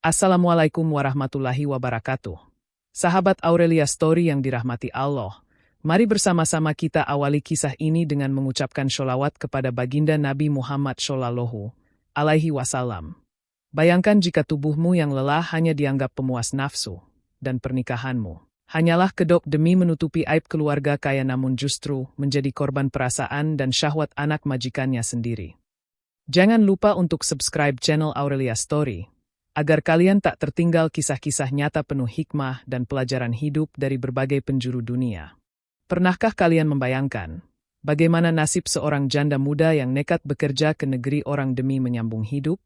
Assalamualaikum warahmatullahi wabarakatuh. Sahabat Aurelia Story yang dirahmati Allah, mari bersama-sama kita awali kisah ini dengan mengucapkan sholawat kepada baginda Nabi Muhammad Shallallahu Alaihi Wasallam. Bayangkan jika tubuhmu yang lelah hanya dianggap pemuas nafsu, dan pernikahanmu hanyalah kedok demi menutupi aib keluarga kaya namun justru menjadi korban perasaan dan syahwat anak majikannya sendiri. Jangan lupa untuk subscribe channel Aurelia Story, agar kalian tak tertinggal kisah-kisah nyata penuh hikmah dan pelajaran hidup dari berbagai penjuru dunia. Pernahkah kalian membayangkan bagaimana nasib seorang janda muda yang nekat bekerja ke negeri orang demi menyambung hidup?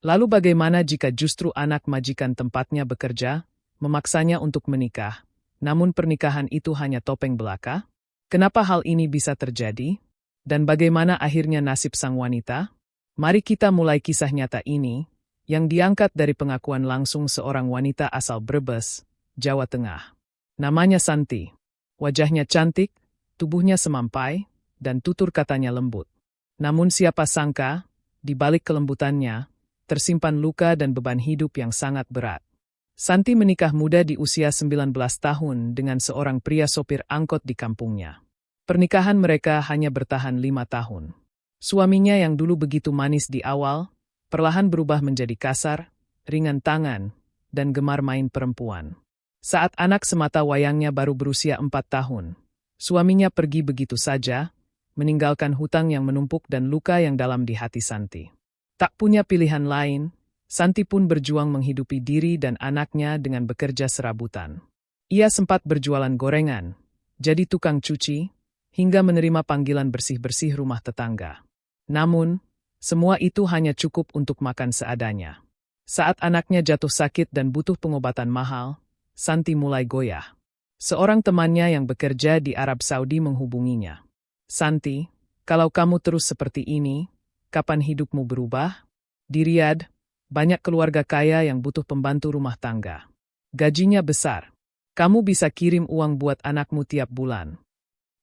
Lalu bagaimana jika justru anak majikan tempatnya bekerja, memaksanya untuk menikah, namun pernikahan itu hanya topeng belaka? Kenapa hal ini bisa terjadi? Dan bagaimana akhirnya nasib sang wanita? Mari kita mulai kisah nyata ini, yang diangkat dari pengakuan langsung seorang wanita asal Brebes, Jawa Tengah. Namanya Santi. Wajahnya cantik, tubuhnya semampai, dan tutur katanya lembut. Namun siapa sangka, di balik kelembutannya, tersimpan luka dan beban hidup yang sangat berat. Santi menikah muda di usia 19 tahun dengan seorang pria sopir angkot di kampungnya. Pernikahan mereka hanya bertahan 5 tahun. Suaminya yang dulu begitu manis di awal, perlahan berubah menjadi kasar, ringan tangan, dan gemar main perempuan. Saat anak semata wayangnya baru berusia 4 tahun, suaminya pergi begitu saja, meninggalkan hutang yang menumpuk dan luka yang dalam di hati Santi. Tak punya pilihan lain, Santi pun berjuang menghidupi diri dan anaknya dengan bekerja serabutan. Ia sempat berjualan gorengan, jadi tukang cuci, hingga menerima panggilan bersih-bersih rumah tetangga. Namun, semua itu hanya cukup untuk makan seadanya. Saat anaknya jatuh sakit dan butuh pengobatan mahal, Santi mulai goyah. Seorang temannya yang bekerja di Arab Saudi menghubunginya. "Santi, kalau kamu terus seperti ini, kapan hidupmu berubah? Di Riyadh, banyak keluarga kaya yang butuh pembantu rumah tangga. Gajinya besar. Kamu bisa kirim uang buat anakmu tiap bulan."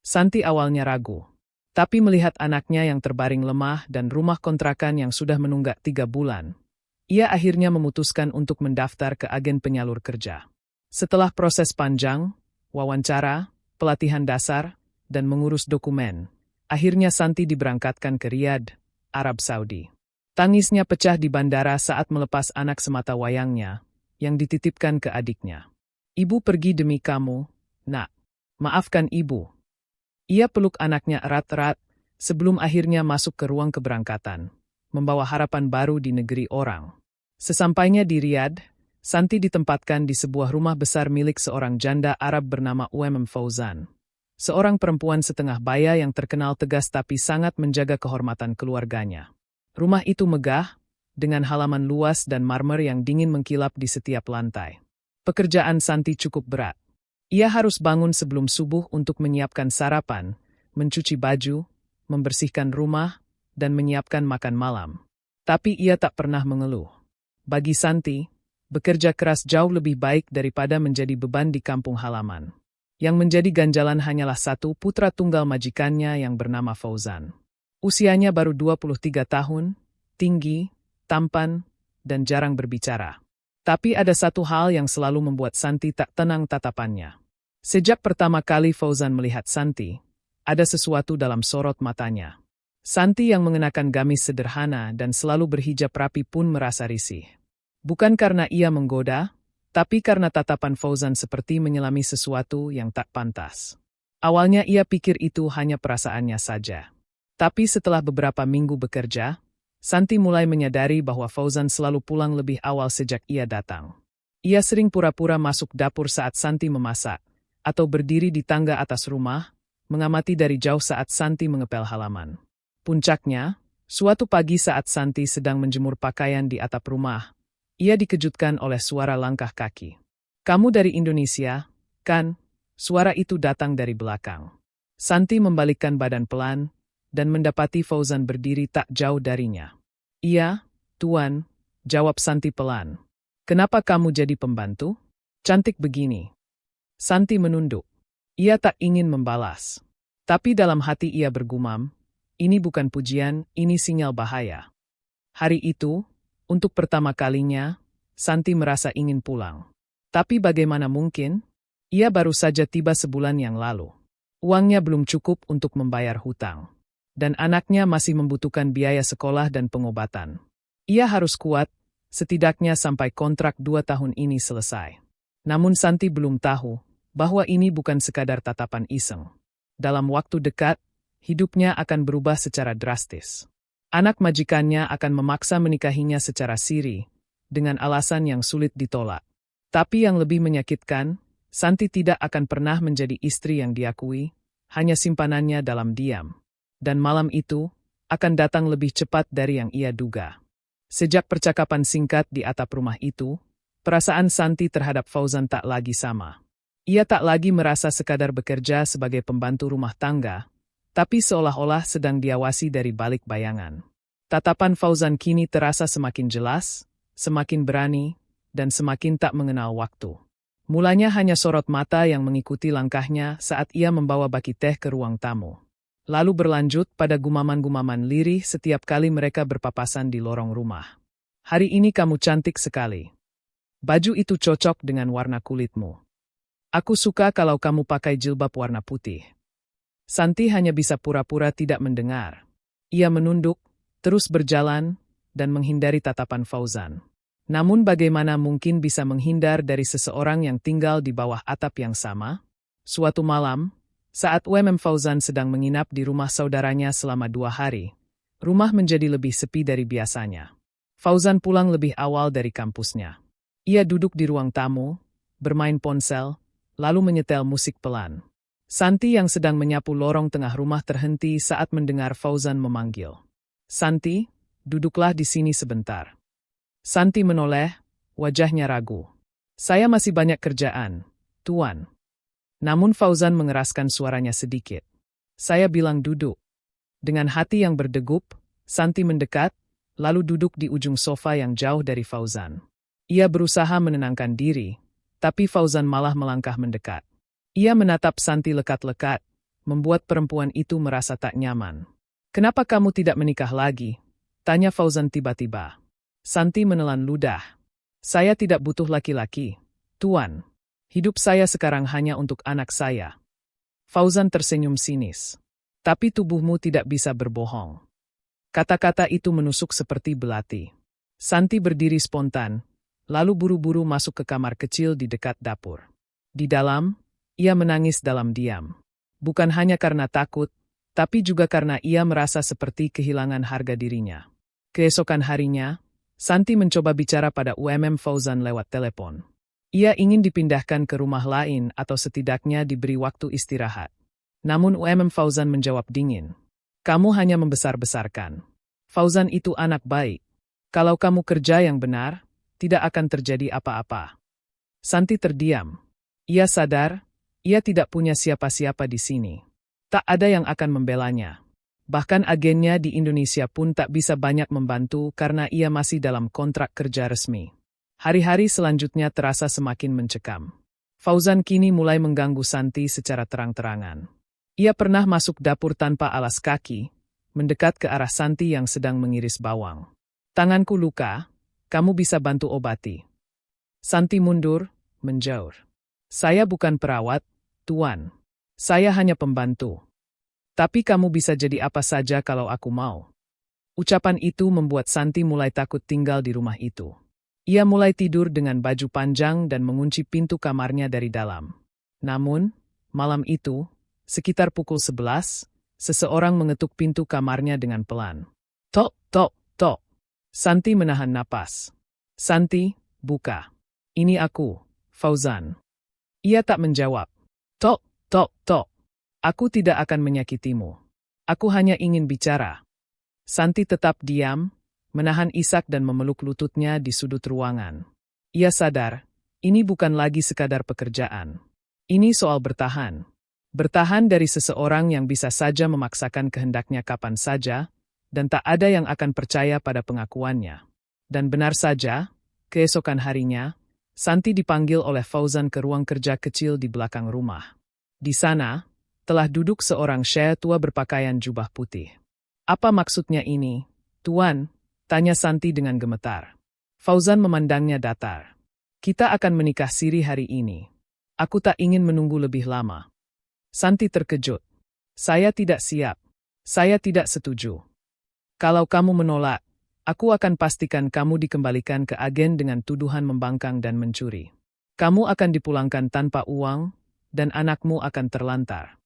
Santi awalnya ragu. Tapi melihat anaknya yang terbaring lemah dan rumah kontrakan yang sudah menunggak 3 bulan, ia akhirnya memutuskan untuk mendaftar ke agen penyalur kerja. Setelah proses panjang, wawancara, pelatihan dasar, dan mengurus dokumen, akhirnya Santi diberangkatkan ke Riyadh, Arab Saudi. Tangisnya pecah di bandara saat melepas anak semata wayangnya, yang dititipkan ke adiknya. "Ibu pergi demi kamu, nak. Maafkan ibu." Ia peluk anaknya erat-erat, sebelum akhirnya masuk ke ruang keberangkatan, membawa harapan baru di negeri orang. Sesampainya di Riyadh, Santi ditempatkan di sebuah rumah besar milik seorang janda Arab bernama Fauzan. Seorang perempuan setengah baya yang terkenal tegas tapi sangat menjaga kehormatan keluarganya. Rumah itu megah, dengan halaman luas dan marmer yang dingin mengkilap di setiap lantai. Pekerjaan Santi cukup berat. Ia harus bangun sebelum subuh untuk menyiapkan sarapan, mencuci baju, membersihkan rumah, dan menyiapkan makan malam. Tapi ia tak pernah mengeluh. Bagi Santi, bekerja keras jauh lebih baik daripada menjadi beban di kampung halaman. Yang menjadi ganjalan hanyalah satu putra tunggal majikannya yang bernama Fauzan. Usianya baru 23 tahun, tinggi, tampan, dan jarang berbicara. Tapi ada satu hal yang selalu membuat Santi tak tenang tatapannya. Sejak pertama kali Fauzan melihat Santi, ada sesuatu dalam sorot matanya. Santi yang mengenakan gamis sederhana dan selalu berhijab rapi pun merasa risih. Bukan karena ia menggoda, tapi karena tatapan Fauzan seperti menyelami sesuatu yang tak pantas. Awalnya ia pikir itu hanya perasaannya saja. Tapi setelah beberapa minggu bekerja, Santi mulai menyadari bahwa Fauzan selalu pulang lebih awal sejak ia datang. Ia sering pura-pura masuk dapur saat Santi memasak, atau berdiri di tangga atas rumah, mengamati dari jauh saat Santi mengepel halaman. Puncaknya, suatu pagi saat Santi sedang menjemur pakaian di atap rumah, ia dikejutkan oleh suara langkah kaki. "Kamu dari Indonesia, kan?" Suara itu datang dari belakang. Santi membalikkan badan pelan, dan mendapati Fauzan berdiri tak jauh darinya. "Iya, Tuan," jawab Santi pelan. "Kenapa kamu jadi pembantu? Cantik begini." Santi menunduk. Ia tak ingin membalas. Tapi dalam hati ia bergumam, ini bukan pujian, ini sinyal bahaya. Hari itu, untuk pertama kalinya, Santi merasa ingin pulang. Tapi bagaimana mungkin? Ia baru saja tiba sebulan yang lalu. Uangnya belum cukup untuk membayar hutang. Dan anaknya masih membutuhkan biaya sekolah dan pengobatan. Ia harus kuat, setidaknya sampai kontrak 2 tahun ini selesai. Namun Santi belum tahu bahwa ini bukan sekadar tatapan iseng. Dalam waktu dekat, hidupnya akan berubah secara drastis. Anak majikannya akan memaksa menikahinya secara siri, dengan alasan yang sulit ditolak. Tapi yang lebih menyakitkan, Santi tidak akan pernah menjadi istri yang diakui, hanya simpanannya dalam diam. Dan malam itu, akan datang lebih cepat dari yang ia duga. Sejak percakapan singkat di atap rumah itu, perasaan Santi terhadap Fauzan tak lagi sama. Ia tak lagi merasa sekadar bekerja sebagai pembantu rumah tangga, tapi seolah-olah sedang diawasi dari balik bayangan. Tatapan Fauzan kini terasa semakin jelas, semakin berani, dan semakin tak mengenal waktu. Mulanya hanya sorot mata yang mengikuti langkahnya saat ia membawa baki teh ke ruang tamu. Lalu berlanjut pada gumaman-gumaman lirih setiap kali mereka berpapasan di lorong rumah. Hari ini kamu cantik sekali. Baju itu cocok dengan warna kulitmu. Aku suka kalau kamu pakai jilbab warna putih. Santi hanya bisa pura-pura tidak mendengar. Ia menunduk, terus berjalan, dan menghindari tatapan Fauzan. Namun bagaimana mungkin bisa menghindar dari seseorang yang tinggal di bawah atap yang sama? Suatu malam, saat Fauzan sedang menginap di rumah saudaranya selama 2 hari, rumah menjadi lebih sepi dari biasanya. Fauzan pulang lebih awal dari kampusnya. Ia duduk di ruang tamu, bermain ponsel, lalu menyetel musik pelan. Santi yang sedang menyapu lorong tengah rumah terhenti saat mendengar Fauzan memanggil. Santi, duduklah di sini sebentar. Santi menoleh, wajahnya ragu. Saya masih banyak kerjaan, Tuan. Namun Fauzan mengeraskan suaranya sedikit. Saya bilang duduk. Dengan hati yang berdegup, Santi mendekat, lalu duduk di ujung sofa yang jauh dari Fauzan. Ia berusaha menenangkan diri, tapi Fauzan malah melangkah mendekat. Ia menatap Santi lekat-lekat, membuat perempuan itu merasa tak nyaman. Kenapa kamu tidak menikah lagi? Tanya Fauzan tiba-tiba. Santi menelan ludah. Saya tidak butuh laki-laki, Tuan. Hidup saya sekarang hanya untuk anak saya. Fauzan tersenyum sinis. Tapi tubuhmu tidak bisa berbohong. Kata-kata itu menusuk seperti belati. Santi berdiri spontan, lalu buru-buru masuk ke kamar kecil di dekat dapur. Di dalam, ia menangis dalam diam. Bukan hanya karena takut, tapi juga karena ia merasa seperti kehilangan harga dirinya. Keesokan harinya, Santi mencoba bicara pada Fauzan lewat telepon. Ia ingin dipindahkan ke rumah lain atau setidaknya diberi waktu istirahat. Namun Fauzan menjawab dingin. Kamu hanya membesar-besarkan. Fauzan itu anak baik. Kalau kamu kerja yang benar, tidak akan terjadi apa-apa. Santi terdiam. Ia sadar, ia tidak punya siapa-siapa di sini. Tak ada yang akan membelanya. Bahkan agennya di Indonesia pun tak bisa banyak membantu karena ia masih dalam kontrak kerja resmi. Hari-hari selanjutnya terasa semakin mencekam. Fauzan kini mulai mengganggu Santi secara terang-terangan. Ia pernah masuk dapur tanpa alas kaki, mendekat ke arah Santi yang sedang mengiris bawang. Tanganku luka, kamu bisa bantu obati. Santi mundur, menjauh. Saya bukan perawat, Tuan. Saya hanya pembantu. Tapi kamu bisa jadi apa saja kalau aku mau. Ucapan itu membuat Santi mulai takut tinggal di rumah itu. Ia mulai tidur dengan baju panjang dan mengunci pintu kamarnya dari dalam. Namun, malam itu, sekitar pukul 11, seseorang mengetuk pintu kamarnya dengan pelan. Tok, tok, tok. Santi menahan napas. Santi, buka. Ini aku, Fauzan. Ia tak menjawab. Tok, tok, tok. Aku tidak akan menyakitimu. Aku hanya ingin bicara. Santi tetap diam, menahan isak dan memeluk lututnya di sudut ruangan. Ia sadar, ini bukan lagi sekadar pekerjaan. Ini soal bertahan. Bertahan dari seseorang yang bisa saja memaksakan kehendaknya kapan saja, dan tak ada yang akan percaya pada pengakuannya. Dan benar saja, keesokan harinya, Santi dipanggil oleh Fauzan ke ruang kerja kecil di belakang rumah. Di sana, telah duduk seorang syekh tua berpakaian jubah putih. Apa maksudnya ini, Tuan? Tanya Santi dengan gemetar. Fauzan memandangnya datar. Kita akan menikah siri hari ini. Aku tak ingin menunggu lebih lama. Santi terkejut. Saya tidak siap. Saya tidak setuju. Kalau kamu menolak, aku akan pastikan kamu dikembalikan ke agen dengan tuduhan membangkang dan mencuri. Kamu akan dipulangkan tanpa uang, dan anakmu akan terlantar.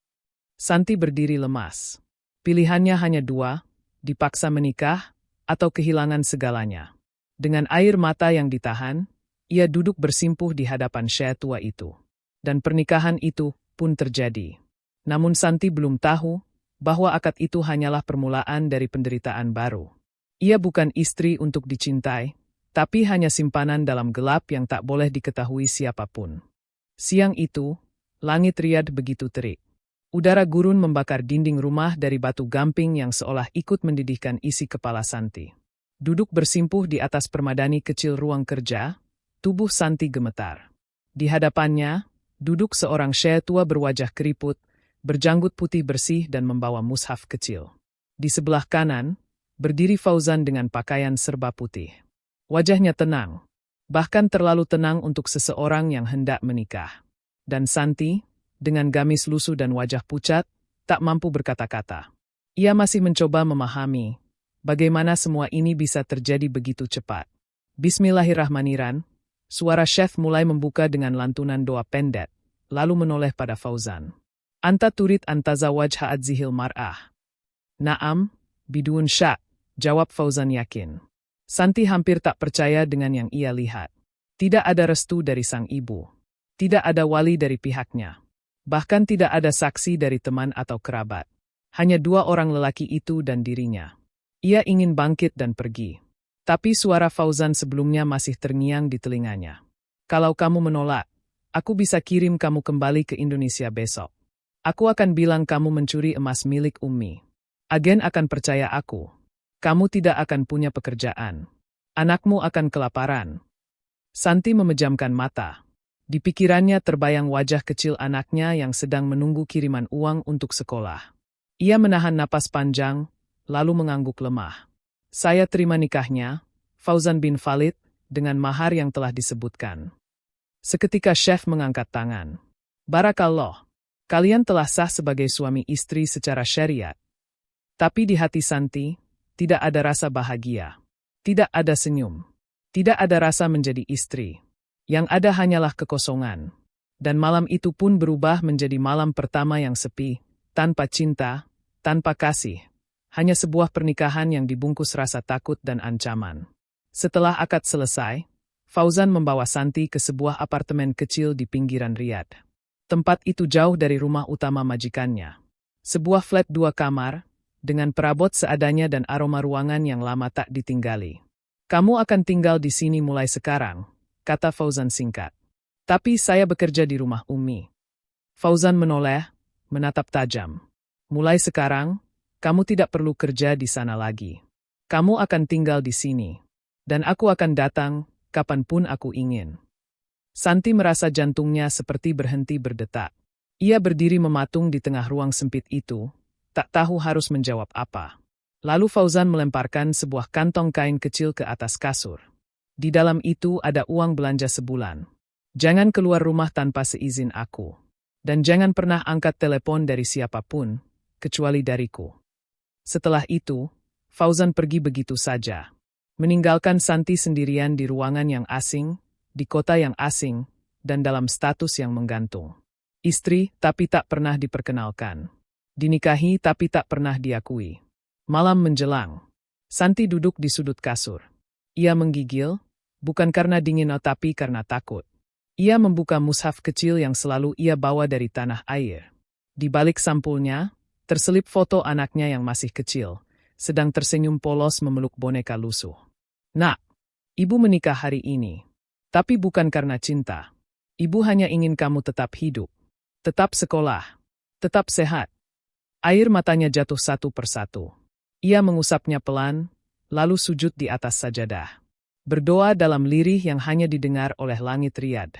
Santi berdiri lemas. Pilihannya hanya dua, dipaksa menikah, atau kehilangan segalanya. Dengan air mata yang ditahan, ia duduk bersimpuh di hadapan Syekh tua itu. Dan pernikahan itu pun terjadi. Namun Santi belum tahu bahwa akad itu hanyalah permulaan dari penderitaan baru. Ia bukan istri untuk dicintai, tapi hanya simpanan dalam gelap yang tak boleh diketahui siapapun. Siang itu, langit Riyadh begitu terik. Udara gurun membakar dinding rumah dari batu gamping yang seolah ikut mendidihkan isi kepala Santi. Duduk bersimpuh di atas permadani kecil ruang kerja, tubuh Santi gemetar. Di hadapannya, duduk seorang syekh tua berwajah keriput, berjanggut putih bersih dan membawa mushaf kecil. Di sebelah kanan, berdiri Fauzan dengan pakaian serba putih. Wajahnya tenang, bahkan terlalu tenang untuk seseorang yang hendak menikah. Dan Santi, dengan gamis lusuh dan wajah pucat, tak mampu berkata-kata. Ia masih mencoba memahami bagaimana semua ini bisa terjadi begitu cepat. Bismillahirrahmanirrahim, suara Syekh mulai membuka dengan lantunan doa pendek, lalu menoleh pada Fauzan. Anta turid antaza wajha adzihil mar'ah. Naam, bidun syak, jawab Fauzan yakin. Santi hampir tak percaya dengan yang ia lihat. Tidak ada restu dari sang ibu. Tidak ada wali dari pihaknya. Bahkan tidak ada saksi dari teman atau kerabat. Hanya dua orang lelaki itu dan dirinya. Ia ingin bangkit dan pergi. Tapi suara Fauzan sebelumnya masih terngiang di telinganya. Kalau kamu menolak, aku bisa kirim kamu kembali ke Indonesia besok. Aku akan bilang kamu mencuri emas milik Ummi. Agen akan percaya aku. Kamu tidak akan punya pekerjaan. Anakmu akan kelaparan. Santi memejamkan mata. Di pikirannya terbayang wajah kecil anaknya yang sedang menunggu kiriman uang untuk sekolah. Ia menahan napas panjang, lalu mengangguk lemah. Saya terima nikahnya, Fauzan bin Khalid, dengan mahar yang telah disebutkan. Seketika Syekh mengangkat tangan. Barakallah, kalian telah sah sebagai suami istri secara syariat. Tapi di hati Santi, tidak ada rasa bahagia. Tidak ada senyum. Tidak ada rasa menjadi istri. Yang ada hanyalah kekosongan. Dan malam itu pun berubah menjadi malam pertama yang sepi, tanpa cinta, tanpa kasih. Hanya sebuah pernikahan yang dibungkus rasa takut dan ancaman. Setelah akad selesai, Fauzan membawa Santi ke sebuah apartemen kecil di pinggiran Riyadh. Tempat itu jauh dari rumah utama majikannya. Sebuah flat 2 kamar, dengan perabot seadanya dan aroma ruangan yang lama tak ditinggali. Kamu akan tinggal di sini mulai sekarang, kata Fauzan singkat. Tapi saya bekerja di rumah Ummi. Fauzan menoleh, menatap tajam. Mulai sekarang, kamu tidak perlu kerja di sana lagi. Kamu akan tinggal di sini. Dan aku akan datang, kapanpun aku ingin. Santi merasa jantungnya seperti berhenti berdetak. Ia berdiri mematung di tengah ruang sempit itu, tak tahu harus menjawab apa. Lalu Fauzan melemparkan sebuah kantong kain kecil ke atas kasur. Di dalam itu ada uang belanja sebulan. Jangan keluar rumah tanpa seizin aku. Dan jangan pernah angkat telepon dari siapapun, kecuali dariku. Setelah itu, Fauzan pergi begitu saja. Meninggalkan Santi sendirian di ruangan yang asing, di kota yang asing, dan dalam status yang menggantung. Istri, tapi tak pernah diperkenalkan. Dinikahi, tapi tak pernah diakui. Malam menjelang. Santi duduk di sudut kasur. Ia menggigil, bukan karena dingin tapi karena takut. Ia membuka mushaf kecil yang selalu ia bawa dari tanah air. Di balik sampulnya, terselip foto anaknya yang masih kecil, sedang tersenyum polos memeluk boneka lusuh. Nak, ibu menikah hari ini. Tapi bukan karena cinta. Ibu hanya ingin kamu tetap hidup. Tetap sekolah. Tetap sehat. Air matanya jatuh satu persatu. Ia mengusapnya pelan, lalu sujud di atas sajadah. Berdoa dalam lirih yang hanya didengar oleh langit Riyadh.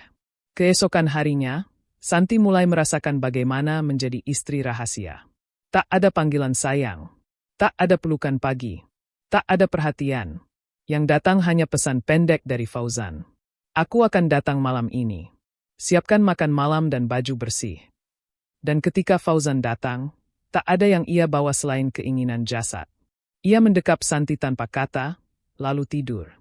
Keesokan harinya, Santi mulai merasakan bagaimana menjadi istri rahasia. Tak ada panggilan sayang. Tak ada pelukan pagi. Tak ada perhatian. Yang datang hanya pesan pendek dari Fauzan. Aku akan datang malam ini. Siapkan makan malam dan baju bersih. Dan ketika Fauzan datang, tak ada yang ia bawa selain keinginan jasad. Ia mendekap Santi tanpa kata, lalu tidur.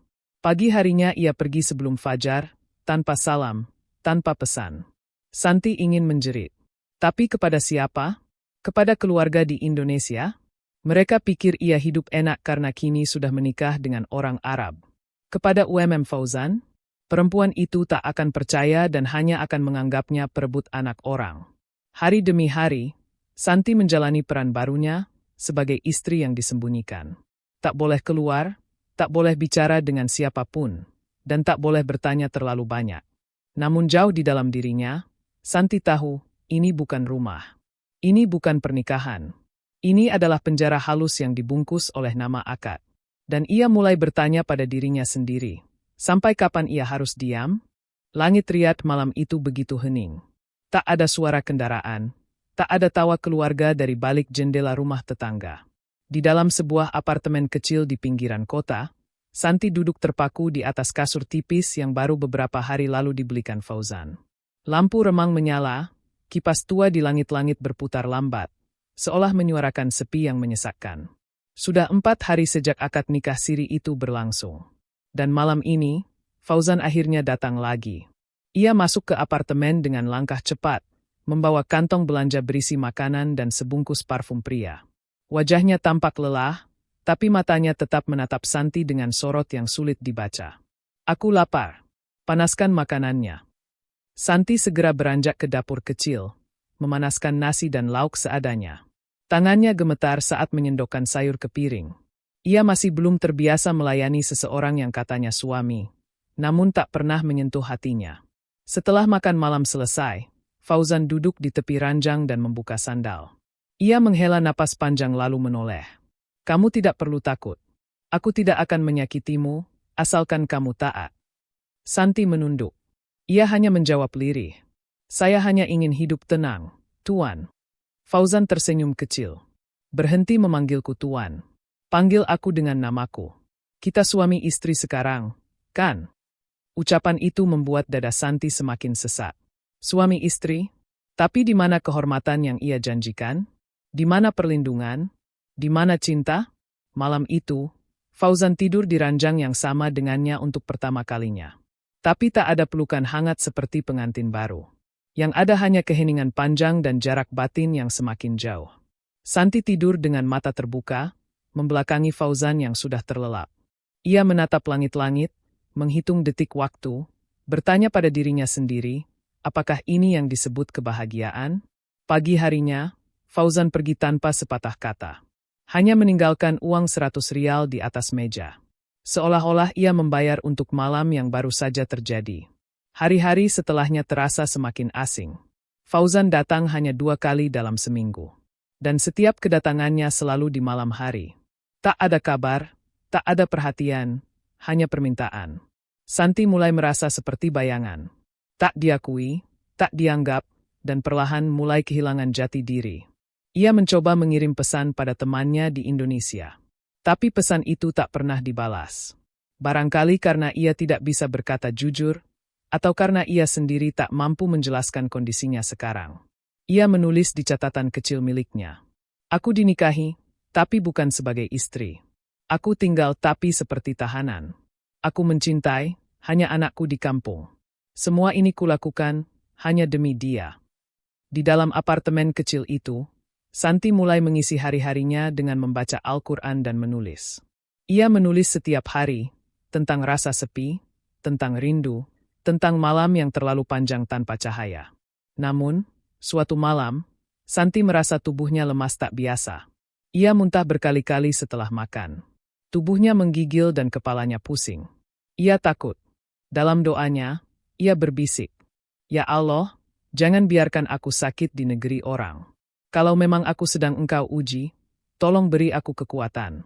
Pagi harinya ia pergi sebelum fajar, tanpa salam, tanpa pesan. Santi ingin menjerit. Tapi kepada siapa? Kepada keluarga di Indonesia? Mereka pikir ia hidup enak karena kini sudah menikah dengan orang Arab. Kepada Fauzan? Perempuan itu tak akan percaya dan hanya akan menganggapnya perebut anak orang. Hari demi hari, Santi menjalani peran barunya sebagai istri yang disembunyikan. Tak boleh keluar, tak boleh bicara dengan siapapun, dan tak boleh bertanya terlalu banyak. Namun jauh di dalam dirinya, Santi tahu, ini bukan rumah. Ini bukan pernikahan. Ini adalah penjara halus yang dibungkus oleh nama akad. Dan ia mulai bertanya pada dirinya sendiri, sampai kapan ia harus diam? Langit Riyadh malam itu begitu hening. Tak ada suara kendaraan. Tak ada tawa keluarga dari balik jendela rumah tetangga. Di dalam sebuah apartemen kecil di pinggiran kota, Santi duduk terpaku di atas kasur tipis yang baru beberapa hari lalu dibelikan Fauzan. Lampu remang menyala, kipas tua di langit-langit berputar lambat, seolah menyuarakan sepi yang menyesakkan. Sudah 4 hari sejak akad nikah siri itu berlangsung. Dan malam ini, Fauzan akhirnya datang lagi. Ia masuk ke apartemen dengan langkah cepat, membawa kantong belanja berisi makanan dan sebungkus parfum pria. Wajahnya tampak lelah, tapi matanya tetap menatap Santi dengan sorot yang sulit dibaca. Aku lapar. Panaskan makanannya. Santi segera beranjak ke dapur kecil, memanaskan nasi dan lauk seadanya. Tangannya gemetar saat menyendokkan sayur ke piring. Ia masih belum terbiasa melayani seseorang yang katanya suami, namun tak pernah menyentuh hatinya. Setelah makan malam selesai, Fauzan duduk di tepi ranjang dan membuka sandal. Ia menghela napas panjang lalu menoleh. Kamu tidak perlu takut. Aku tidak akan menyakitimu, asalkan kamu taat. Santi menunduk. Ia hanya menjawab lirih. Saya hanya ingin hidup tenang, Tuan. Fauzan tersenyum kecil. Berhenti memanggilku Tuan. Panggil aku dengan namaku. Kita suami istri sekarang, kan? Ucapan itu membuat dada Santi semakin sesak. Suami istri? Tapi di mana kehormatan yang ia janjikan? Di mana perlindungan? Di mana cinta? Malam itu, Fauzan tidur di ranjang yang sama dengannya untuk pertama kalinya. Tapi tak ada pelukan hangat seperti pengantin baru. Yang ada hanya keheningan panjang dan jarak batin yang semakin jauh. Santi tidur dengan mata terbuka, membelakangi Fauzan yang sudah terlelap. Ia menatap langit-langit, menghitung detik waktu, bertanya pada dirinya sendiri, apakah ini yang disebut kebahagiaan? Pagi harinya, Fauzan pergi tanpa sepatah kata. Hanya meninggalkan uang 100 rial di atas meja. Seolah-olah ia membayar untuk malam yang baru saja terjadi. Hari-hari setelahnya terasa semakin asing. Fauzan datang hanya 2 kali dalam seminggu. Dan setiap kedatangannya selalu di malam hari. Tak ada kabar, tak ada perhatian, hanya permintaan. Santi mulai merasa seperti bayangan. Tak diakui, tak dianggap, dan perlahan mulai kehilangan jati diri. Ia mencoba mengirim pesan pada temannya di Indonesia. Tapi pesan itu tak pernah dibalas. Barangkali karena ia tidak bisa berkata jujur, atau karena ia sendiri tak mampu menjelaskan kondisinya sekarang. Ia menulis di catatan kecil miliknya. Aku dinikahi, tapi bukan sebagai istri. Aku tinggal tapi seperti tahanan. Aku mencintai, hanya anakku di kampung. Semua ini kulakukan hanya demi dia. Di dalam apartemen kecil itu, Santi mulai mengisi hari-harinya dengan membaca Al-Quran dan menulis. Ia menulis setiap hari, tentang rasa sepi, tentang rindu, tentang malam yang terlalu panjang tanpa cahaya. Namun, suatu malam, Santi merasa tubuhnya lemas tak biasa. Ia muntah berkali-kali setelah makan. Tubuhnya menggigil dan kepalanya pusing. Ia takut. Dalam doanya, ia berbisik, "Ya Allah, jangan biarkan aku sakit di negeri orang. Kalau memang aku sedang Engkau uji, tolong beri aku kekuatan."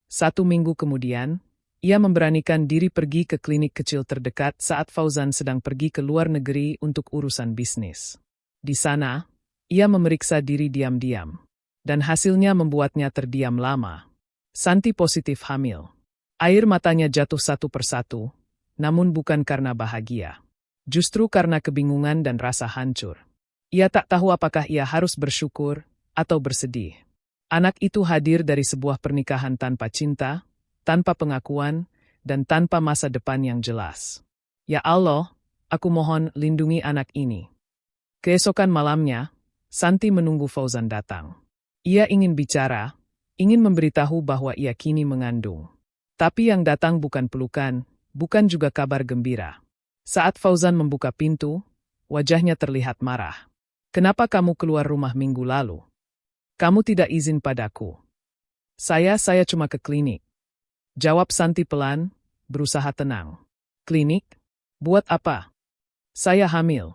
1 minggu kemudian, ia memberanikan diri pergi ke klinik kecil terdekat saat Fauzan sedang pergi ke luar negeri untuk urusan bisnis. Di sana, ia memeriksa diri diam-diam. Dan hasilnya membuatnya terdiam lama. Santi positif hamil. Air matanya jatuh satu persatu, namun bukan karena bahagia. Justru karena kebingungan dan rasa hancur. Ia tak tahu apakah ia harus bersyukur atau bersedih. Anak itu hadir dari sebuah pernikahan tanpa cinta, tanpa pengakuan, dan tanpa masa depan yang jelas. Ya Allah, aku mohon lindungi anak ini. Keesokan malamnya, Santi menunggu Fauzan datang. Ia ingin bicara, ingin memberitahu bahwa ia kini mengandung. Tapi yang datang bukan pelukan, bukan juga kabar gembira. Saat Fauzan membuka pintu, wajahnya terlihat marah. Kenapa kamu keluar rumah minggu lalu? Kamu tidak izin padaku. Saya cuma ke klinik. Jawab Santi pelan, berusaha tenang. Klinik? Buat apa? Saya hamil.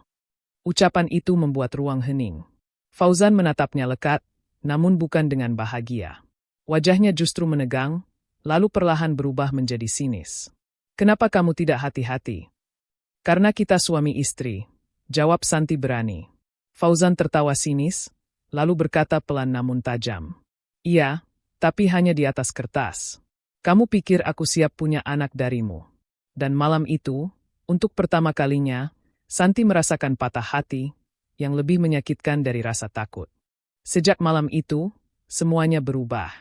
Ucapan itu membuat ruang hening. Fauzan menatapnya lekat, namun bukan dengan bahagia. Wajahnya justru menegang, lalu perlahan berubah menjadi sinis. Kenapa kamu tidak hati-hati? Karena kita suami istri, jawab Santi berani. Fauzan tertawa sinis, lalu berkata pelan namun tajam. Iya, tapi hanya di atas kertas. Kamu pikir aku siap punya anak darimu. Dan malam itu, untuk pertama kalinya, Santi merasakan patah hati, yang lebih menyakitkan dari rasa takut. Sejak malam itu, semuanya berubah.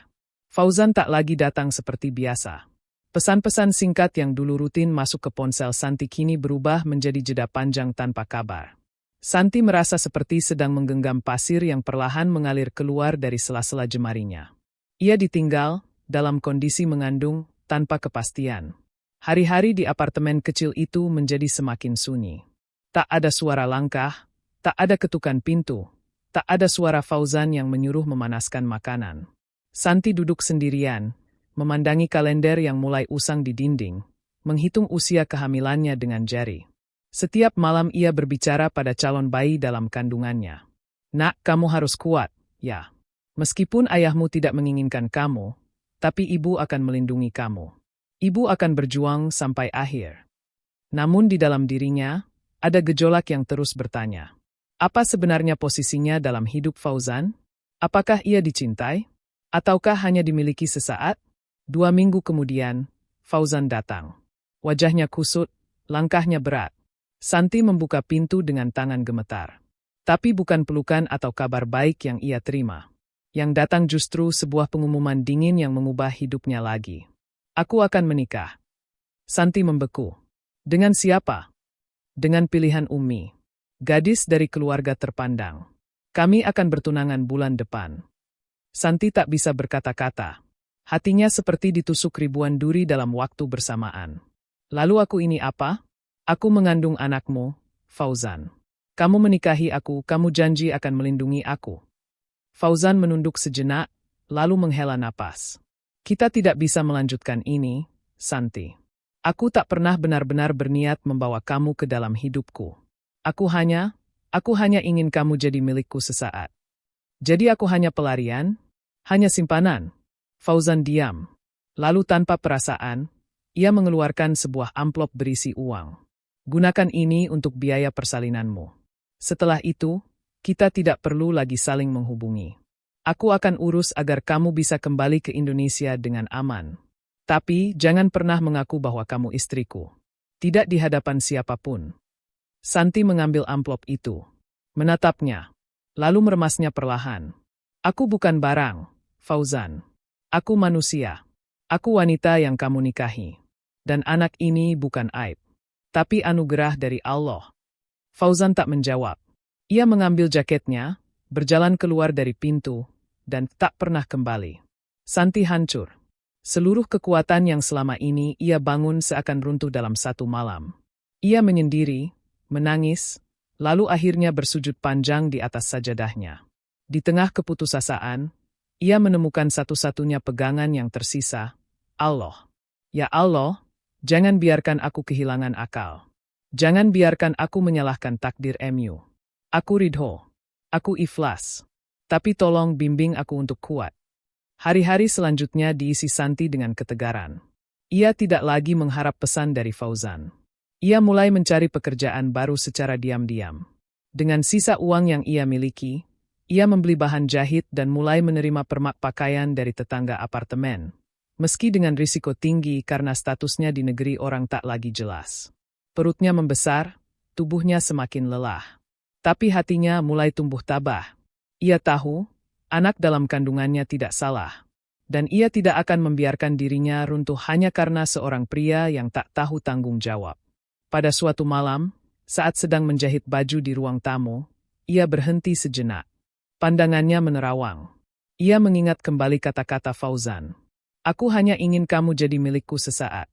Fauzan tak lagi datang seperti biasa. Pesan-pesan singkat yang dulu rutin masuk ke ponsel Santi kini berubah menjadi jeda panjang tanpa kabar. Santi merasa seperti sedang menggenggam pasir yang perlahan mengalir keluar dari sela-sela jemarinya. Ia ditinggal, dalam kondisi mengandung, tanpa kepastian. Hari-hari di apartemen kecil itu menjadi semakin sunyi. Tak ada suara langkah, tak ada ketukan pintu, tak ada suara Fauzan yang menyuruh memanaskan makanan. Santi duduk sendirian, memandangi kalender yang mulai usang di dinding, menghitung usia kehamilannya dengan jari. Setiap malam ia berbicara pada calon bayi dalam kandungannya. Nak, kamu harus kuat, ya. Meskipun ayahmu tidak menginginkan kamu, tapi ibu akan melindungi kamu. Ibu akan berjuang sampai akhir. Namun di dalam dirinya, ada gejolak yang terus bertanya. Apa sebenarnya posisinya dalam hidup Fauzan? Apakah ia dicintai? Ataukah hanya dimiliki sesaat? 2 minggu kemudian, Fauzan datang. Wajahnya kusut, langkahnya berat. Santi membuka pintu dengan tangan gemetar. Tapi bukan pelukan atau kabar baik yang ia terima. Yang datang justru sebuah pengumuman dingin yang mengubah hidupnya lagi. Aku akan menikah. Santi membeku. Dengan siapa? Dengan pilihan Umi. Gadis dari keluarga terpandang. Kami akan bertunangan bulan depan. Santi tak bisa berkata-kata. Hatinya seperti ditusuk ribuan duri dalam waktu bersamaan. Lalu aku ini apa? Aku mengandung anakmu, Fauzan. Kamu menikahi aku, kamu janji akan melindungi aku. Fauzan menunduk sejenak, lalu menghela napas. Kita tidak bisa melanjutkan ini, Santi. Aku tak pernah benar-benar berniat membawa kamu ke dalam hidupku. Aku hanya ingin kamu jadi milikku sesaat. Jadi aku hanya pelarian, hanya simpanan. Fauzan diam. Lalu tanpa perasaan, ia mengeluarkan sebuah amplop berisi uang. Gunakan ini untuk biaya persalinanmu. Setelah itu, kita tidak perlu lagi saling menghubungi. Aku akan urus agar kamu bisa kembali ke Indonesia dengan aman. Tapi jangan pernah mengaku bahwa kamu istriku. Tidak di hadapan siapapun. Santi mengambil amplop itu. Menatapnya. Lalu meremasnya perlahan. Aku bukan barang, Fauzan. Aku manusia. Aku wanita yang kamu nikahi. Dan anak ini bukan aib. Tapi anugerah dari Allah. Fauzan tak menjawab. Ia mengambil jaketnya, berjalan keluar dari pintu, dan tak pernah kembali. Santi hancur. Seluruh kekuatan yang selama ini ia bangun seakan runtuh dalam satu malam. Ia menyendiri, menangis, lalu akhirnya bersujud panjang di atas sajadahnya. Di tengah keputusasaan, ia menemukan satu-satunya pegangan yang tersisa, Allah. Ya Allah, jangan biarkan aku kehilangan akal. Jangan biarkan aku menyalahkan takdir MU. Aku ridho. Aku ikhlas. Tapi tolong bimbing aku untuk kuat. Hari-hari selanjutnya diisi Santi dengan ketegaran. Ia tidak lagi mengharap pesan dari Fauzan. Ia mulai mencari pekerjaan baru secara diam-diam. Dengan sisa uang yang ia miliki, ia membeli bahan jahit dan mulai menerima permak pakaian dari tetangga apartemen. Meski dengan risiko tinggi karena statusnya di negeri orang tak lagi jelas. Perutnya membesar, tubuhnya semakin lelah. Tapi hatinya mulai tumbuh tabah. Ia tahu, anak dalam kandungannya tidak salah. Dan ia tidak akan membiarkan dirinya runtuh hanya karena seorang pria yang tak tahu tanggung jawab. Pada suatu malam, saat sedang menjahit baju di ruang tamu, ia berhenti sejenak. Pandangannya menerawang. Ia mengingat kembali kata-kata Fauzan. Aku hanya ingin kamu jadi milikku sesaat.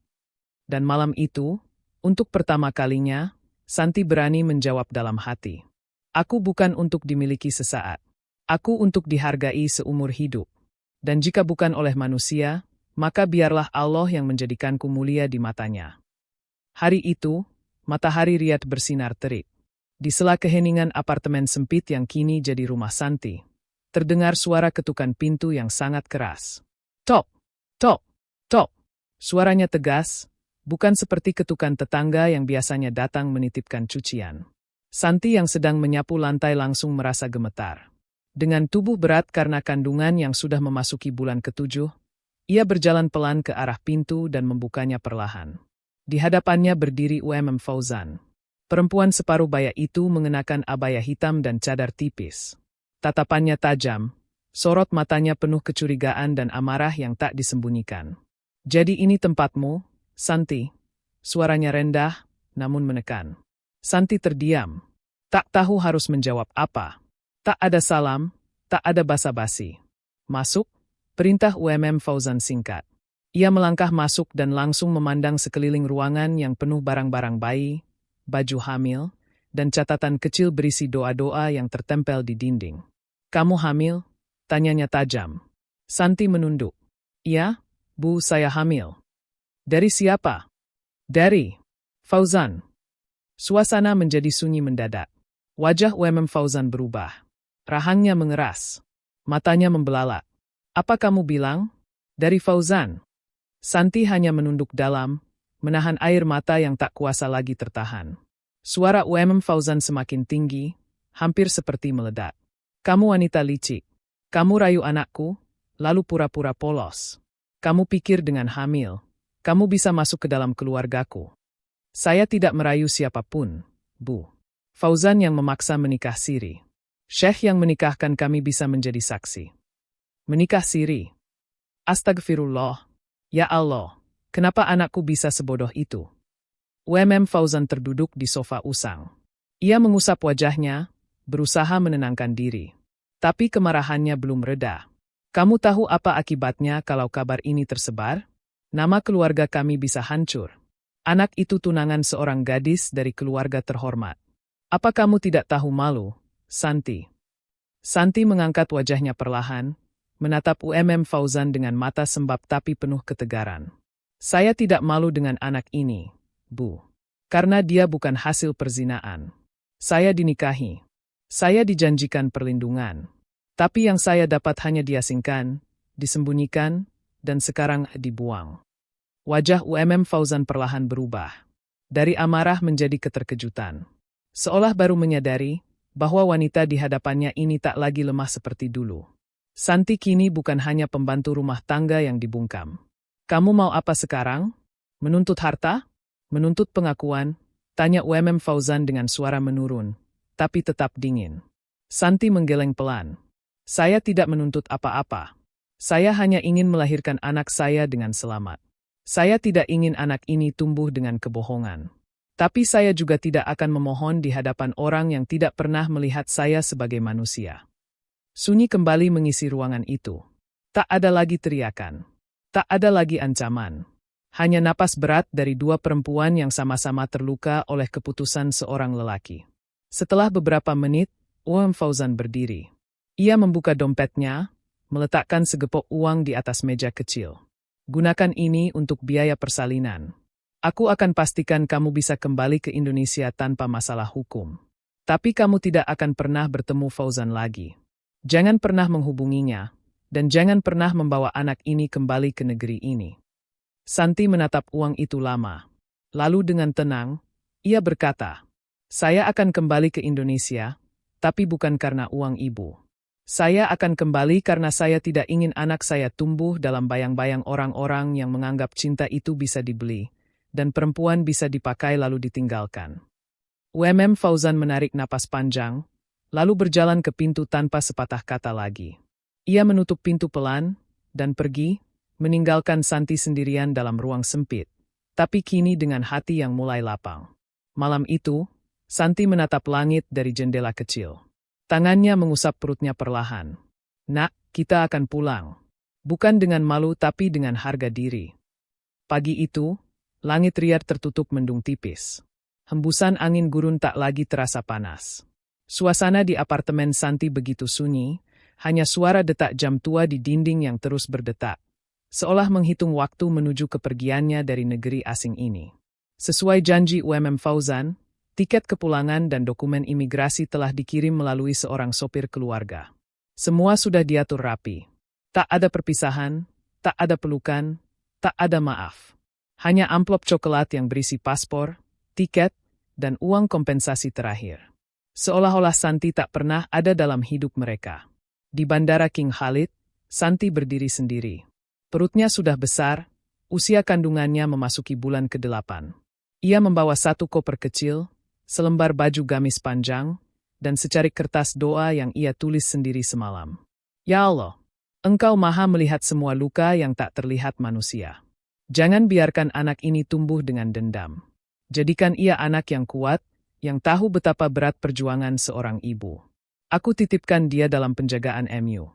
Dan malam itu, untuk pertama kalinya, Santi berani menjawab dalam hati. Aku bukan untuk dimiliki sesaat. Aku untuk dihargai seumur hidup. Dan jika bukan oleh manusia, maka biarlah Allah yang menjadikanku mulia di matanya. Hari itu, matahari Riyadh bersinar terik. Di sela keheningan apartemen sempit yang kini jadi rumah Santi, terdengar suara ketukan pintu yang sangat keras. Tok! Tok! Tok! Suaranya tegas, bukan seperti ketukan tetangga yang biasanya datang menitipkan cucian. Santi yang sedang menyapu lantai langsung merasa gemetar. Dengan tubuh berat karena kandungan yang sudah memasuki bulan ke-7, ia berjalan pelan ke arah pintu dan membukanya perlahan. Di hadapannya berdiri Fauzan. Perempuan separuh baya itu mengenakan abaya hitam dan cadar tipis. Tatapannya tajam. Sorot matanya penuh kecurigaan dan amarah yang tak disembunyikan. Jadi ini tempatmu, Santi? Suaranya rendah, namun menekan. Santi terdiam. Tak tahu harus menjawab apa. Tak ada salam, tak ada basa-basi. Masuk, perintah Fauzan singkat. Ia melangkah masuk dan langsung memandang sekeliling ruangan yang penuh barang-barang bayi, baju hamil, dan catatan kecil berisi doa-doa yang tertempel di dinding. Kamu hamil? Tanyanya tajam. Santi menunduk. Iya, Bu, saya hamil. Dari siapa? Dari Fauzan. Suasana menjadi sunyi mendadak. Wajah Fauzan berubah. Rahangnya mengeras. Matanya membelalak. Apa kamu bilang? Dari Fauzan. Santi hanya menunduk dalam, menahan air mata yang tak kuasa lagi tertahan. Suara Fauzan semakin tinggi, hampir seperti meledak. Kamu wanita licik. Kamu rayu anakku, lalu pura-pura polos. Kamu pikir dengan hamil, kamu bisa masuk ke dalam keluargaku. Saya tidak merayu siapapun, Bu. Fauzan yang memaksa menikah siri. Syekh yang menikahkan kami bisa menjadi saksi. Menikah siri. Astagfirullah. Ya Allah, kenapa anakku bisa sebodoh itu? Fauzan terduduk di sofa usang. Ia mengusap wajahnya, berusaha menenangkan diri. Tapi kemarahannya belum reda. Kamu tahu apa akibatnya kalau kabar ini tersebar? Nama keluarga kami bisa hancur. Anak itu tunangan seorang gadis dari keluarga terhormat. Apa kamu tidak tahu malu, Santi? Santi mengangkat wajahnya perlahan, menatap Fauzan dengan mata sembab tapi penuh ketegaran. Saya tidak malu dengan anak ini, Bu. Karena dia bukan hasil perzinaan. Saya dinikahi. Saya dijanjikan perlindungan. Tapi yang saya dapat hanya diasingkan, disembunyikan, dan sekarang dibuang. Wajah Fauzan perlahan berubah. Dari amarah menjadi keterkejutan. Seolah baru menyadari bahwa wanita di hadapannya ini tak lagi lemah seperti dulu. Santi kini bukan hanya pembantu rumah tangga yang dibungkam. Kamu mau apa sekarang? Menuntut harta? Menuntut pengakuan? Tanya Fauzan dengan suara menurun, tapi tetap dingin. Santi menggeleng pelan. Saya tidak menuntut apa-apa. Saya hanya ingin melahirkan anak saya dengan selamat. Saya tidak ingin anak ini tumbuh dengan kebohongan. Tapi saya juga tidak akan memohon di hadapan orang yang tidak pernah melihat saya sebagai manusia. Sunyi kembali mengisi ruangan itu. Tak ada lagi teriakan. Tak ada lagi ancaman. Hanya napas berat dari dua perempuan yang sama-sama terluka oleh keputusan seorang lelaki. Setelah beberapa menit, Fauzan berdiri. Ia membuka dompetnya, meletakkan segepok uang di atas meja kecil. Gunakan ini untuk biaya persalinan. Aku akan pastikan kamu bisa kembali ke Indonesia tanpa masalah hukum. Tapi kamu tidak akan pernah bertemu Fauzan lagi. Jangan pernah menghubunginya, dan jangan pernah membawa anak ini kembali ke negeri ini. Santi menatap uang itu lama. Lalu dengan tenang, ia berkata, saya akan kembali ke Indonesia, tapi bukan karena uang ibu. Saya akan kembali karena saya tidak ingin anak saya tumbuh dalam bayang-bayang orang-orang yang menganggap cinta itu bisa dibeli, dan perempuan bisa dipakai lalu ditinggalkan. Fauzan menarik napas panjang, lalu berjalan ke pintu tanpa sepatah kata lagi. Ia menutup pintu pelan, dan pergi, meninggalkan Santi sendirian dalam ruang sempit, tapi kini dengan hati yang mulai lapang. Malam itu, Santi menatap langit dari jendela kecil. Tangannya mengusap perutnya perlahan. Nak, kita akan pulang. Bukan dengan malu tapi dengan harga diri. Pagi itu, langit riar tertutup mendung tipis. Hembusan angin gurun tak lagi terasa panas. Suasana di apartemen Santi begitu sunyi, hanya suara detak jam tua di dinding yang terus berdetak, seolah menghitung waktu menuju kepergiannya dari negeri asing ini. Sesuai janji Fauzan, tiket kepulangan dan dokumen imigrasi telah dikirim melalui seorang sopir keluarga. Semua sudah diatur rapi. Tak ada perpisahan, tak ada pelukan, tak ada maaf. Hanya amplop coklat yang berisi paspor, tiket, dan uang kompensasi terakhir. Seolah-olah Santi tak pernah ada dalam hidup mereka. Di Bandara King Khalid, Santi berdiri sendiri. Perutnya sudah besar, usia kandungannya memasuki bulan ke-8. Ia membawa satu koper kecil, selembar baju gamis panjang, dan secarik kertas doa yang ia tulis sendiri semalam. Ya Allah, Engkau Maha melihat semua luka yang tak terlihat manusia. Jangan biarkan anak ini tumbuh dengan dendam. Jadikan ia anak yang kuat, yang tahu betapa berat perjuangan seorang ibu. Aku titipkan dia dalam penjagaan MU.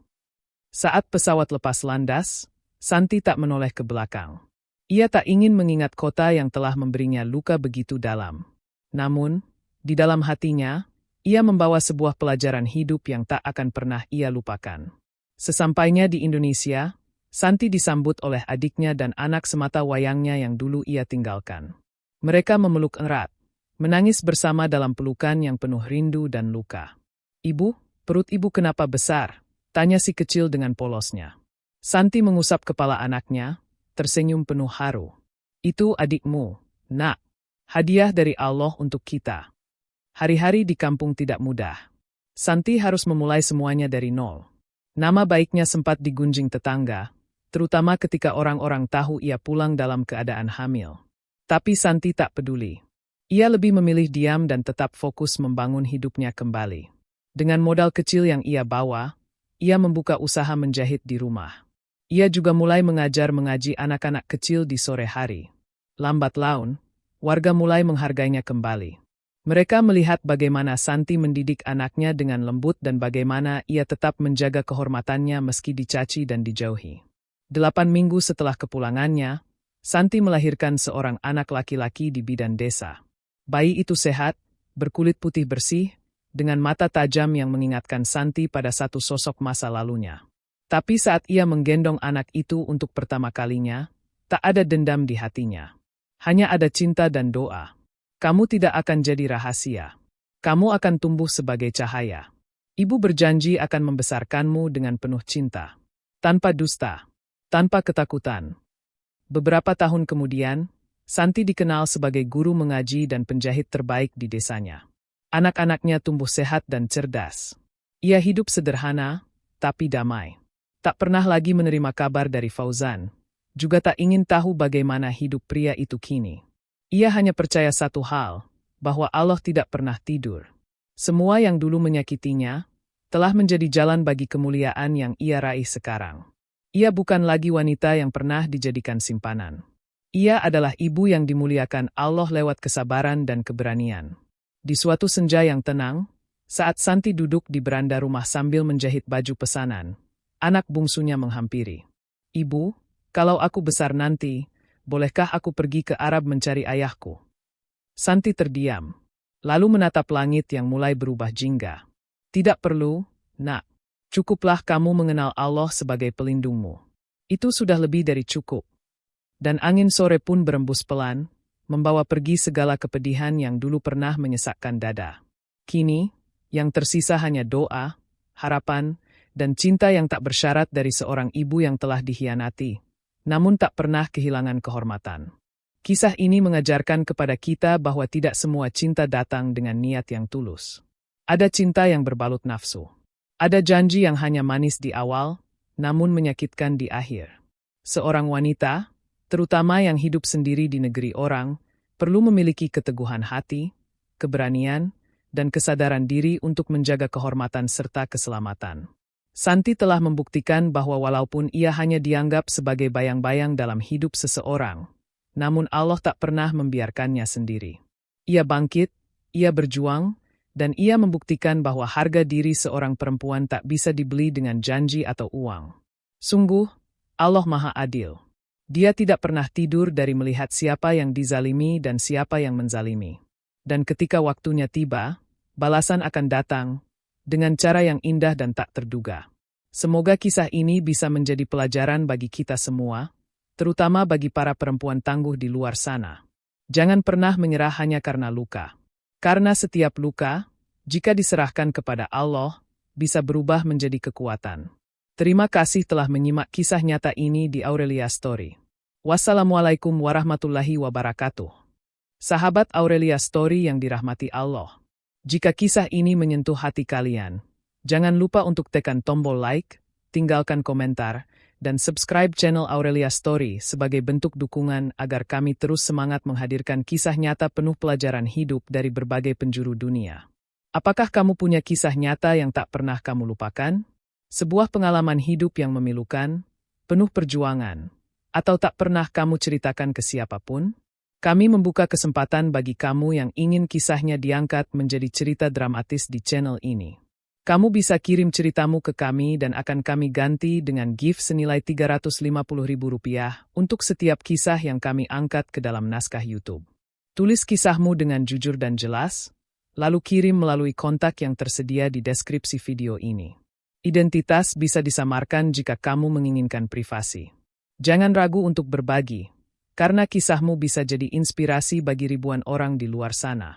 Saat pesawat lepas landas, Santi tak menoleh ke belakang. Ia tak ingin mengingat kota yang telah memberinya luka begitu dalam. Namun, di dalam hatinya, ia membawa sebuah pelajaran hidup yang tak akan pernah ia lupakan. Sesampainya di Indonesia, Santi disambut oleh adiknya dan anak semata wayangnya yang dulu ia tinggalkan. Mereka memeluk erat, menangis bersama dalam pelukan yang penuh rindu dan luka. Ibu, perut ibu kenapa besar? Tanya si kecil dengan polosnya. Santi mengusap kepala anaknya, tersenyum penuh haru. Itu adikmu, nak. Hadiah dari Allah untuk kita. Hari-hari di kampung tidak mudah. Santi harus memulai semuanya dari nol. Nama baiknya sempat digunjing tetangga, terutama ketika orang-orang tahu ia pulang dalam keadaan hamil. Tapi Santi tak peduli. Ia lebih memilih diam dan tetap fokus membangun hidupnya kembali. Dengan modal kecil yang ia bawa, ia membuka usaha menjahit di rumah. Ia juga mulai mengajar mengaji anak-anak kecil di sore hari. Lambat laun, warga mulai menghargainya kembali. Mereka melihat bagaimana Santi mendidik anaknya dengan lembut dan bagaimana ia tetap menjaga kehormatannya meski dicaci dan dijauhi. 8 minggu setelah kepulangannya, Santi melahirkan seorang anak laki-laki di bidan desa. Bayi itu sehat, berkulit putih bersih, dengan mata tajam yang mengingatkan Santi pada satu sosok masa lalunya. Tapi saat ia menggendong anak itu untuk pertama kalinya, tak ada dendam di hatinya. Hanya ada cinta dan doa. Kamu tidak akan jadi rahasia. Kamu akan tumbuh sebagai cahaya. Ibu berjanji akan membesarkanmu dengan penuh cinta. Tanpa dusta. Tanpa ketakutan. Beberapa tahun kemudian, Santi dikenal sebagai guru mengaji dan penjahit terbaik di desanya. Anak-anaknya tumbuh sehat dan cerdas. Ia hidup sederhana, tapi damai. Tak pernah lagi menerima kabar dari Fauzan, juga tak ingin tahu bagaimana hidup pria itu kini. Ia hanya percaya satu hal, bahwa Allah tidak pernah tidur. Semua yang dulu menyakitinya, telah menjadi jalan bagi kemuliaan yang ia raih sekarang. Ia bukan lagi wanita yang pernah dijadikan simpanan. Ia adalah ibu yang dimuliakan Allah lewat kesabaran dan keberanian. Di suatu senja yang tenang, saat Santi duduk di beranda rumah sambil menjahit baju pesanan, anak bungsunya menghampiri. Ibu, kalau aku besar nanti, bolehkah aku pergi ke Arab mencari ayahku? Santi terdiam, lalu menatap langit yang mulai berubah jingga. Tidak perlu, nak. Cukuplah kamu mengenal Allah sebagai pelindungmu. Itu sudah lebih dari cukup. Dan angin sore pun berembus pelan, membawa pergi segala kepedihan yang dulu pernah menyesakkan dada. Kini, yang tersisa hanya doa, harapan, dan cinta yang tak bersyarat dari seorang ibu yang telah dikhianati, namun tak pernah kehilangan kehormatan. Kisah ini mengajarkan kepada kita bahwa tidak semua cinta datang dengan niat yang tulus. Ada cinta yang berbalut nafsu. Ada janji yang hanya manis di awal, namun menyakitkan di akhir. Seorang wanita, terutama yang hidup sendiri di negeri orang, perlu memiliki keteguhan hati, keberanian, dan kesadaran diri untuk menjaga kehormatan serta keselamatan. Santi telah membuktikan bahwa walaupun ia hanya dianggap sebagai bayang-bayang dalam hidup seseorang, namun Allah tak pernah membiarkannya sendiri. Ia bangkit, ia berjuang, dan ia membuktikan bahwa harga diri seorang perempuan tak bisa dibeli dengan janji atau uang. Sungguh, Allah Maha Adil. Dia tidak pernah tidur dari melihat siapa yang dizalimi dan siapa yang menzalimi. Dan ketika waktunya tiba, balasan akan datang dengan cara yang indah dan tak terduga. Semoga kisah ini bisa menjadi pelajaran bagi kita semua, terutama bagi para perempuan tangguh di luar sana. Jangan pernah menyerah hanya karena luka. Karena setiap luka, jika diserahkan kepada Allah, bisa berubah menjadi kekuatan. Terima kasih telah menyimak kisah nyata ini di Aurelia Story. Wassalamualaikum warahmatullahi wabarakatuh. Sahabat Aurelia Story yang dirahmati Allah. Jika kisah ini menyentuh hati kalian, jangan lupa untuk tekan tombol like, tinggalkan komentar, dan subscribe channel Aurelia Story sebagai bentuk dukungan agar kami terus semangat menghadirkan kisah nyata penuh pelajaran hidup dari berbagai penjuru dunia. Apakah kamu punya kisah nyata yang tak pernah kamu lupakan? Sebuah pengalaman hidup yang memilukan, penuh perjuangan, atau tak pernah kamu ceritakan ke siapapun? Kami membuka kesempatan bagi kamu yang ingin kisahnya diangkat menjadi cerita dramatis di channel ini. Kamu bisa kirim ceritamu ke kami dan akan kami ganti dengan gift senilai Rp350.000 untuk setiap kisah yang kami angkat ke dalam naskah YouTube. Tulis kisahmu dengan jujur dan jelas, lalu kirim melalui kontak yang tersedia di deskripsi video ini. Identitas bisa disamarkan jika kamu menginginkan privasi. Jangan ragu untuk berbagi, karena kisahmu bisa jadi inspirasi bagi ribuan orang di luar sana.